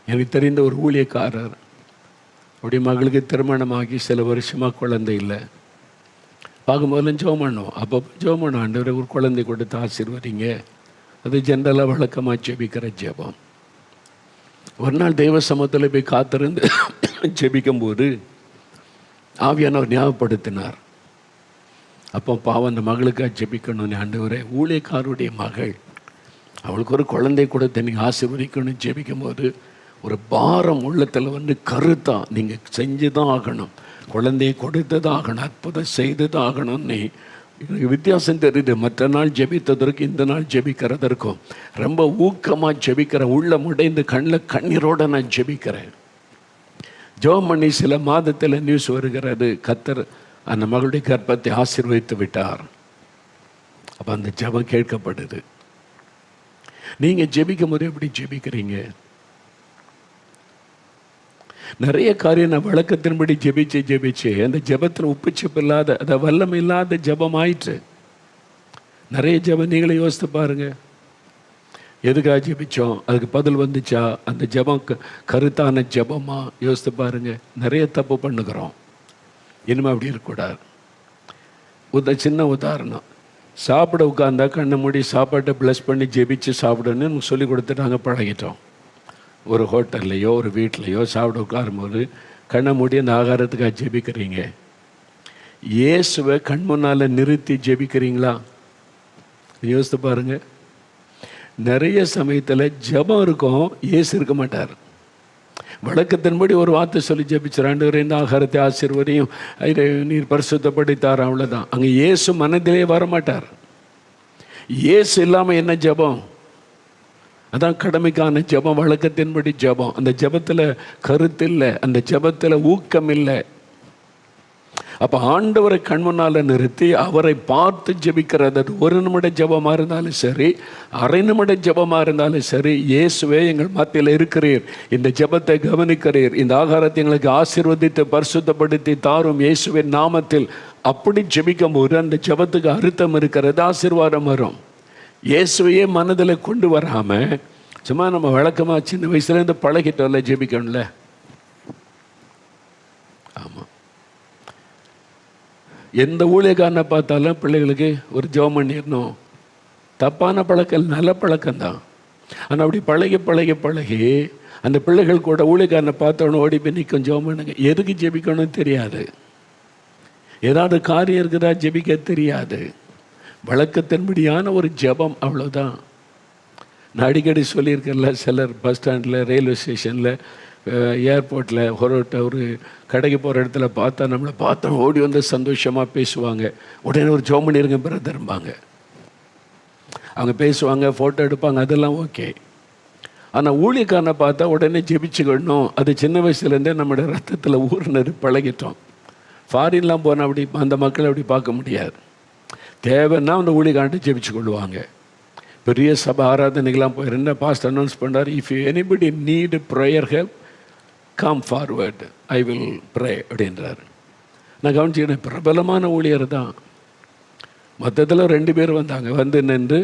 எனக்கு தெரிந்த ஒரு ஊழியக்காரர், அப்படி மகளுக்கு திருமணமாகி சில வருஷமாக குழந்தை இல்லை. பார்க்கும்போதெல்லாம் ஜெபம் பண்ணுவோம், அப்போ ஜெபம் பண்ணுவோம், ஆண்டவரே ஒரு குழந்தை கொடுத்து ஆசீர்வதிங்க. அது ஜென்ரலாக வழக்கமாக ஜெபிக்கிற ஜெபம். ஒரு நாள் தெய்வ சமூகத்தில் போய் காத்திருந்து ஜெபிக்கும்போது ஆவியானவர் ஞாபகப்படுத்தினார். அப்போ பாவம் அந்த மகளுக்காக ஜெபிக்கணும்னு, ஆண்டவரே ஊழியக்காரருடைய மகள், அவளுக்கு ஒரு குழந்தை கொடுத்து நீங்கள் ஆசீர்வதிக்கணும்னு ஜெபிக்கும் போது ஒரு பாரம் உள்ளத்தில் வந்து கருத்தா, நீங்கள் செஞ்சு தான் ஆகணும், குழந்தையை கொடுத்து தான் ஆகணும், அற்புதம் செய்து தான் ஆகணும்னு எனக்கு வித்தியாசம் தெரியுது. மற்ற நாள் ஜெபித்ததற்கும் இந்த நாள் ஜெபிக்கிறதற்கும் ரொம்ப ஊக்கமாக ஜெபிக்கிறேன், உள்ள முடைந்து கண்ணில் கண்ணீரோடு நான் ஜெபிக்கிறேன். ஜெபம் பண்ணி சில மாதத்தில் நியூஸ் வருகிறது, கர்த்தர் அந்த மகளுடைய கர்ப்பத்தை ஆசீர்வதித்து விட்டார். அப்போ அந்த ஜெபம் கேட்கப்படுது. நீங்கள் ஜெபிக்கும் போது எப்படி ஜெபிக்கிறீங்க? நிறைய காரியம் நான் வழக்கத்தின்படி ஜெபிச்சு அந்த ஜெபத்தில் உப்புச்சப்பு இல்லாத, அதை வல்லமை இல்லாத ஜெபம் ஆயிற்று. நிறைய ஜெபம் நீங்களே யோசித்து பாருங்க, எதுக்காக ஜெபிச்சோம், அதுக்கு பதில் வந்துச்சா, அந்த ஜெபம் கருத்தான ஜெபமா, யோசித்து பாருங்க. நிறைய தப்பு பண்ணுகிறோம், இனிமே அப்படி இருக்கக்கூடாது. சின்ன உதாரணம், சாப்பிட உட்கார்ந்தா கண்ணை மூடி சாப்பாட்டை ப்ளஸ் பண்ணி ஜெபிச்சு சாப்பிடணும்னு நமக்கு சொல்லி கொடுத்துட்டாங்க, பழகிட்டோம். ஒரு ஹோட்டல்லையோ ஒரு வீட்லையோ சாப்பிட உட்காரும்போது கண்ணை மூடி அந்த ஆகாரத்துக்காக ஜெபிக்கிறீங்க. இயேசுவை கண் முன்னால் நிறுத்தி ஜெபிக்கிறீங்களா? யோசித்து பாருங்க. நிறைய சமயத்தில் ஜெபம் இருக்கும், இயேசு இருக்க மாட்டார். வழக்கத்தின்படி ஒரு வார்த்தை சொல்லி ஜெபிச்சுறாண்டு, இந்த ஆகாரத்தை ஆசீர்வதியும், நீர் பரிசுத்தப்படுத்தார், அவ்வளோதான். அங்கே இயேசு மனதிலே வரமாட்டார். இயேசு இல்லாமல் என்ன ஜெபம்? அதான் கடமைக்கான ஜெபம், வழக்கத்தின்படி ஜெபம். அந்த ஜெபத்தில் கருத்து இல்லை, அந்த ஜெபத்தில் ஊக்கம் இல்லை. அப்போ ஆண்டவரை கண் முன்னால் நிறுத்தி அவரை பார்த்து ஜெபிக்கிறது, ஒரு நிமிட ஜெபமாக இருந்தாலும் சரி, அரை நிமிட ஜெபமாக இருந்தாலும் சரி, இயேசுவே எங்கள் மத்தியில் இருக்கிறீர், இந்த ஜெபத்தை கவனிக்கிறீர், இந்த ஆகாரத்தை எங்களுக்கு ஆசீர்வதித்து பரிசுத்தப்படுத்தி தாரும் இயேசுவின் நாமத்தில். அப்படி ஜெபிக்கும் போது அந்த ஜெபத்துக்கு அர்த்தம் இருக்கிறது, ஆசீர்வாதம் வரும். இயேசுவையே மனதில் கொண்டு வராமல் சும்மா நம்ம வழக்கமாக சின்ன வயசுலேருந்து பழகிட்டோம்ல ஜெபிக்கணும்ல. ஆமாம், எந்த ஊழியக்காரனை பார்த்தாலும் பிள்ளைகளுக்கு ஒரு ஜெபம் பண்ணிடணும். தப்பான பழக்கம் நல்ல பழக்கம்தான். ஆனால் அப்படி பழகி பழகி பழகி அந்த பிள்ளைகள் கூட ஊழியக்காரனை பார்த்தவொன்னே ஓடி போய் நிற்கும் ஜெபம் பண்ணுங்க. எதுக்கு ஜெபிக்கணும்னு தெரியாது, ஏதாவது காரியம் இருக்குதா ஜெபிக்க தெரியாது. வழக்கத்தின்படியான ஒரு ஜெபம், அவ்வளோதான். நான் அடிக்கடி சொல்லியிருக்கேன்ல, சிலர் பஸ் ஸ்டாண்டில், ரயில்வே ஸ்டேஷனில், ஏர்போர்ட்டில், ஒரு கடைக்கு போகிற இடத்துல பார்த்தா நம்மளை பார்த்தா ஓடி வந்து சந்தோஷமாக பேசுவாங்க. உடனே ஒரு ஜெபம் பண்ணிருங்க பிரதர்ம்பாங்க. அவங்க பேசுவாங்க, ஃபோட்டோ எடுப்பாங்க, அதெல்லாம் ஓகே. ஆனால் ஊழியக்காரனை பார்த்தா உடனே ஜெபிச்சுக்கணும். அது சின்ன வயசுலேருந்தே நம்மளோட ரத்தத்தில் ஊர்னது பழகிட்டோம். ஃபாரின்லாம் போனால் அப்படி அந்த மக்களை அப்படி பார்க்க முடியாது. தேவைன்னா அந்த ஊழியக்காரன்ட்டு ஜெபிச்சு கொள்வாங்க. பெரிய சபை ஆராதனைகள்லாம் போயிருந்த பாஸ்ட் அனௌன்ஸ் பண்ணார், if you anybody need prayer help come forward, I will pray அப்படின்றார். நான் கவனிச்சுக்கிறேன், பிரபலமான ஊழியர் தான். மொத்தத்தில் 2 பேர் வந்தாங்க, வந்து நின்று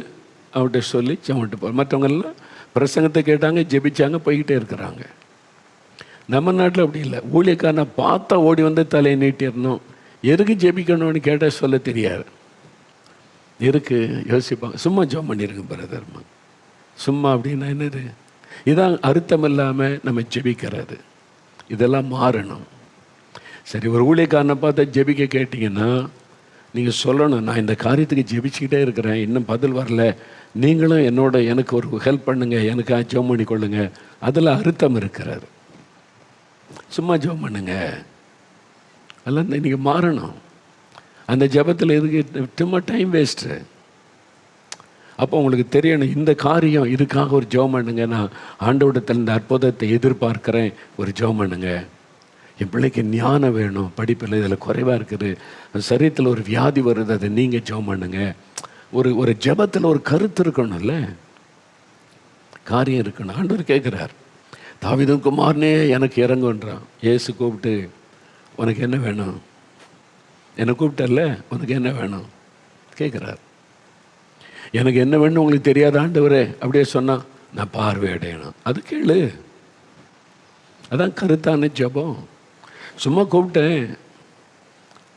அவன்கிட்ட சொல்லி அவன்கிட்ட போ. மற்றவங்கெல்லாம் பிரசங்கத்தை கேட்டாங்க, ஜெபிச்சாங்க, போய்கிட்டே இருக்கிறாங்க. நம்ம நாட்டில் அப்படி இல்லை. ஊழியக்காரனை பார்த்தா ஓடி வந்து தலையை நீட்டிடணும். எதுக்கு ஜெபிக்கணும்னு கேட்டால் சொல்ல தெரியாது. இருக்கு யோசிப்பாங்க, சும்மா ஜெபம் பண்ணிருங்க பிரதர்மா. சும்மா அப்படின்னா என்னது? இதான் அர்த்தம் இல்லாமல் நம்ம ஜெபிக்கிறது. இதெல்லாம் மாறணும். சரி, ஒரு ஊழியக்காரனை பார்த்தா ஜெபிக்க கேட்டிங்கன்னா நீங்கள் சொல்லணும், நான் இந்த காரியத்துக்கு ஜெபிச்சுக்கிட்டே இருக்கிறேன், இன்னும் பதில் வரல, நீங்களும் எனக்கு ஒரு ஹெல்ப் பண்ணுங்க, எனக்கு ஜெபம் பண்ணி கொள்ளுங்க. அதில் அர்த்தம் இருக்கிறாரு. சும்மா ஜெபம் பண்ணுங்க, அதெல்லாம் நீங்கள் மாறணும். அந்த ஜெபத்தில் எதுக்கு சும்மா டைம் வேஸ்ட்டு? அப்போ உங்களுக்கு தெரியணும், இந்த காரியம் இதுக்காக ஒரு ஜெபம் பண்ணுங்க, நான் ஆண்டவரிடத்தில் இந்த அற்புதத்தை எதிர்பார்க்குறேன், ஒரு ஜெபம் பண்ணுங்க. என் பிள்ளைக்கு ஞானம் வேணும், படிப்பில் இதில் குறைவாக இருக்குது, சரீரத்தில் ஒரு வியாதி வருது, அதை நீங்கள் ஜெபம் பண்ணுங்க. ஒரு ஜெபத்தில் ஒரு கருத்து இருக்கணும்ல, காரியம் இருக்கணும். ஆண்டவர் கேட்குறார், தாவீதின் குமாரனே எனக்கு இறங்குன்றான். இயேசு கூப்பிட்டு, உனக்கு என்ன வேணும்? என்னை கூப்பிட்டல்ல, உனக்கு என்ன வேணும் கேட்குறார். எனக்கு என்ன வேணும் உங்களுக்கு தெரியாத ஆண்டவரே அப்படியே சொன்னால், நான் பார்வை அடையணும், அது கேளு. அதான் கருத்தான ஜெபம். சும்மா கூப்பிட்டேன்,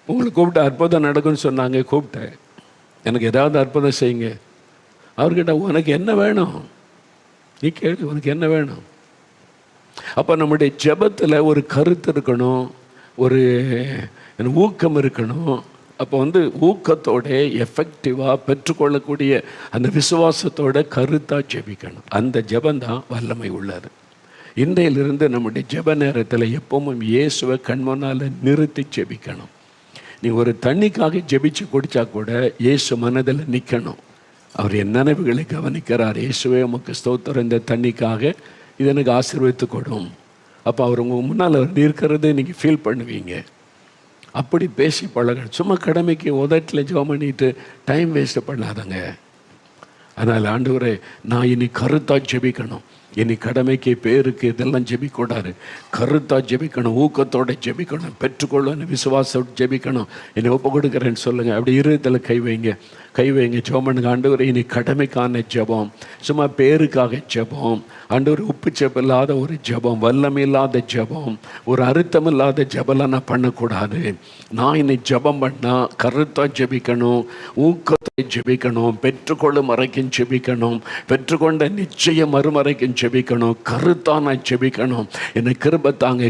உங்களுக்கு கூப்பிட்டு அற்புதம் நடக்கும்னு சொன்னாங்க, கூப்பிட்டேன், எனக்கு ஏதாவது அற்புதம் செய்யுங்க. அவர்கிட்ட உனக்கு என்ன வேணும் நீ கேளு, உனக்கு என்ன வேணும். அப்போ நம்முடைய ஜெபத்தில் ஒரு கருத்து இருக்கணும், ஒரு ஊக்கம் இருக்கணும். அப்போ ஊக்கத்தோட எஃபெக்டிவாக பெற்றுக்கொள்ளக்கூடிய அந்த விசுவாசத்தோட கருத்தாக ஜெபிக்கணும். அந்த ஜெபந்தான் வல்லமை உள்ளது. இன்றையிலிருந்து நம்முடைய ஜெப நேரத்தில் எப்பவும் இயேசுவை கண்முன்னால் நிறுத்தி ஜெபிக்கணும். நீங்கள் ஒரு தண்ணிக்காக ஜெபிச்சு குடித்தா கூட இயேசு மனதில் நிற்கணும். அவர் என் நினைவுகளை கவனிக்கிறார். இயேசுவே உமக்கு ஸ்தோத்திரம், இந்த தண்ணிக்காக இது எனக்கு ஆசீர்வதித்து கொடும். அப்போ அவர் உங்கள் முன்னால் இருக்கிறது நீங்கள் ஃபீல் பண்ணுவீங்க. அப்படி பேசி பழக. சும்மா கடமைக்கு உதட்டில் ஜெபம் பண்ணிட்டு டைம் வேஸ்ட் பண்ணாதங்க. அதனால் ஆண்டவரே, நான் இனி கருத்தாக ஜெபிக்கணும், இனி கடமைக்கு பேருக்கு இதெல்லாம் ஜெபிக்கூடாது, கருத்தாக ஜெபிக்கணும், ஊக்கத்தோடு ஜெபிக்கணும், பெற்றுக்கொள்ளணும், விசுவாசத்தோடு ஜெபிக்கணும், என்னை ஒப்பு கொடுக்குறேன்னு சொல்லுங்கள். அப்படி இருதயத்தில் கை வைங்க, ஜெபம் பண்ணுங்க. ஆண்டவரே, இனி கடமைக்கான ஜெபம், சும்மா பேருக்காக ஜெபம், ஆண்டவர் உப்பு ஜெபம் இல்லாத ஒரு ஜெபம், வல்லமை இல்லாத ஜெபம், ஒரு அர்த்தம் இல்லாத ஜெபம்லாம் நான் பண்ணக்கூடாது. நான் இன்னை ஜெபம் பண்ணால் கருத்தாக ஜெபிக்கணும், ஊக்கத்தை ஜெபிக்கணும், பெற்றுக்கொள்ளும் வரைக்கும் ஜெபிக்கணும், பெற்றுக்கொண்ட நிச்சயம் மறுமறைக்கும் ஜெபிக்கணும், கருத்தாக நான் ஜெபிக்கணும். என்னை கிருபத்தாங்க,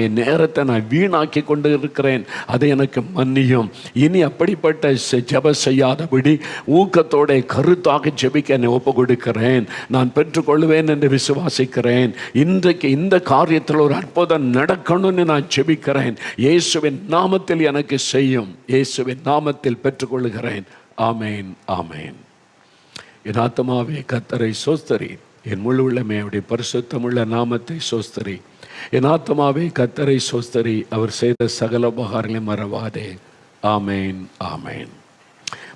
என் நேரத்தை நான் வீணாக்கி கொண்டு இருக்கிறேன், அதை எனக்கு மன்னியும். இனி அப்படிப்பட்ட ஜெபம் செய்யாதபடி ஊக்கத்தோட கருத்தாக ஜெபிக்க என்னை ஒப்பு கொடுக்கிறேன். நான் பெற்றுக்கொள்வேன் என்று விசுவாசிக்கிறேன். இன்றைக்கு இந்த காரியத்தில் ஒரு அற்புதம் நடக்கணும்னு நான் ஜெபிக்கிறேன். இயேசுவின் நாமத்தில் எனக்கு செய்யும். இயேசுவின் நாமத்தில் பெற்றுக்கொள்கிறேன். ஆமேன், ஆமேன். என் ஆத்துமாவே கர்த்தரை சோஸ்தரி, என் முழு உள்ளமே அவருடைய பரிசுத்தமுள்ள நாமத்தை சோஸ்தரி. என் ஆத்துமாவே கர்த்தரை சோஸ்தரி, அவர் செய்த சகல உபகாரங்களை மறவாதே. ஆமேன், ஆமேன்.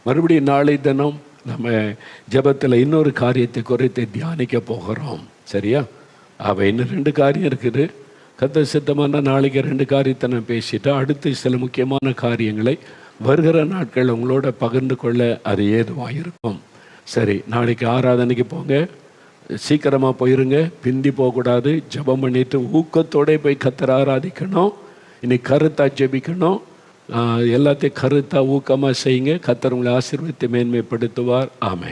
மறுபடியும் நாளை தினம் நம்ம ஜெபத்தில் இன்னொரு காரியத்தை குறித்து தியானிக்க போகிறோம். சரியா? இன்னும் 2 காரியம் இருக்குது. கர்த்தர் சித்தமான நாளைக்கு 2 காரியத்தை நான் பேசிட்டேன். அடுத்து சில முக்கியமான காரியங்களை வருகிற நாட்கள் உங்களோட பகிர்ந்து கொள்ள அது ஏதுவாக இருக்கும். சரி, நாளைக்கு ஆராதனைக்கு போங்க, சீக்கிரமாக போயிருங்க, பிந்தி போகக்கூடாது. ஜெபம் பண்ணிட்டு ஊக்கத்தோடு போய் கர்த்தரை ஆராதிக்கணும். இன்னைக்கு கருத்தாக ஜெபிக்கணும், எல்லாத்தையும் கருத்தாக ஊக்கமாக செய்யுங்க. கர்த்தர் உங்களை ஆசீர்வதித்து மேன்மைப்படுத்துவார். ஆமென்.